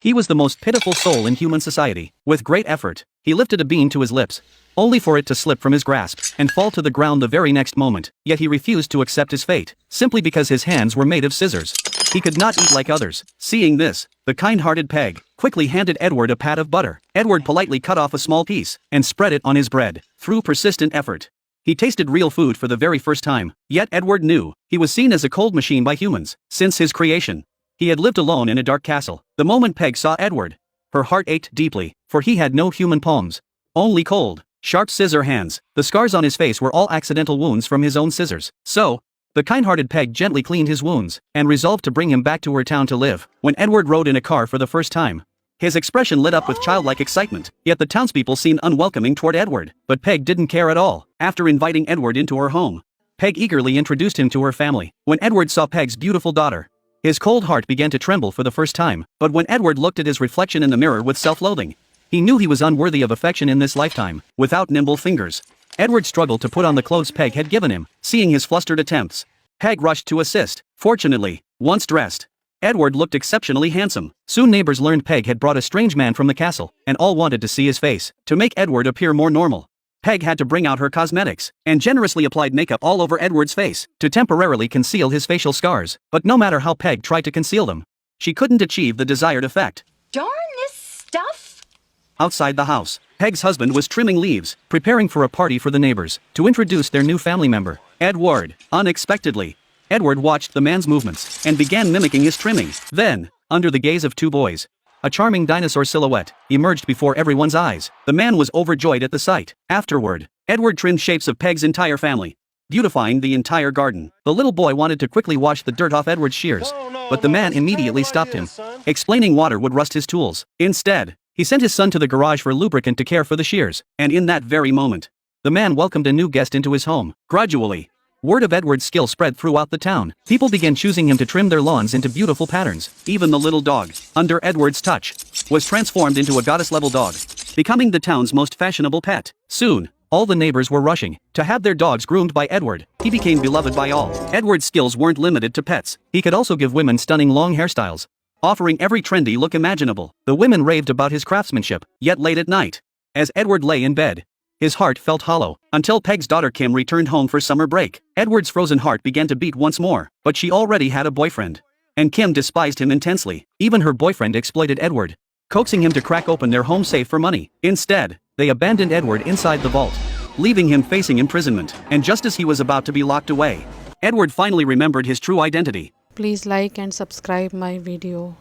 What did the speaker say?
He was the most pitiful soul in human society. With great effort, he lifted a bean to his lips, only for it to slip from his grasp and fall to the ground the very next moment. Yet he refused to accept his fate, simply because his hands were made of scissors. He could not eat like others. Seeing this, the kind-hearted Peg quickly handed Edward a pat of butter. Edward politely cut off a small piece and spread it on his bread. Through persistent effort, he tasted real food for the very first time. Yet Edward knew he was seen as a cold machine by humans since his creation. He had lived alone in a dark castle. The moment Peg saw Edward, her heart ached deeply, for he had no human palms, only cold, sharp scissor hands. The scars on his face were all accidental wounds from his own scissors. So, the kind-hearted Peg gently cleaned his wounds and resolved to bring him back to her town to live. When Edward rode in a car for the first time, his expression lit up with childlike excitement. Yet the townspeople seemed unwelcoming toward Edward. But Peg didn't care at all. After inviting Edward into her home, Peg eagerly introduced him to her family. When Edward saw Peg's beautiful daughter, his cold heart began to tremble for the first time. But when Edward looked at his reflection in the mirror with self-loathing, he knew he was unworthy of affection in this lifetime. Without nimble fingers, Edward struggled to put on the clothes Peg had given him. Seeing his flustered attempts, Peg rushed to assist. Fortunately, once dressed, Edward looked exceptionally handsome. Soon neighbors learned Peg had brought a strange man from the castle, and all wanted to see his face. To make Edward appear more normal, Peg had to bring out her cosmetics and generously applied makeup all over Edward's face to temporarily conceal his facial scars. But no matter how Peg tried to conceal them, she couldn't achieve the desired effect. Darn this stuff! Outside the house, Peg's husband was trimming leaves, preparing for a party for the neighbors to introduce their new family member, Edward. Unexpectedly, Edward watched the man's movements and began mimicking his trimming. Then, under the gaze of two boys, a charming dinosaur silhouette emerged before everyone's eyes. The man was overjoyed at the sight. Afterward, Edward trimmed shapes of Peg's entire family, beautifying the entire garden. The little boy wanted to quickly wash the dirt off Edward's shears, but the man immediately stopped him, explaining water would rust his tools. Instead, he sent his son to the garage for lubricant to care for the shears. And in that very moment, the man welcomed a new guest into his home. Gradually, word of Edward's skill spread throughout the town. People began choosing him to trim their lawns into beautiful patterns. Even the little dog, under Edward's touch, was transformed into a goddess-level dog, becoming the town's most fashionable pet. Soon, all the neighbors were rushing to have their dogs groomed by Edward. He became beloved by all. Edward's skills weren't limited to pets. He could also give women stunning long hairstyles, offering every trendy look imaginable. The women raved about his craftsmanship. Yet late at night, as Edward lay in bed, his heart felt hollow. Until Peg's daughter Kim returned home for summer break, Edward's frozen heart began to beat once more. But she already had a boyfriend, and Kim despised him intensely. Even her boyfriend exploited Edward, coaxing him to crack open their home safe for money. Instead, they abandoned Edward inside the vault, leaving him facing imprisonment. And just as he was about to be locked away, Edward finally remembered his true identity. Please like and subscribe my video.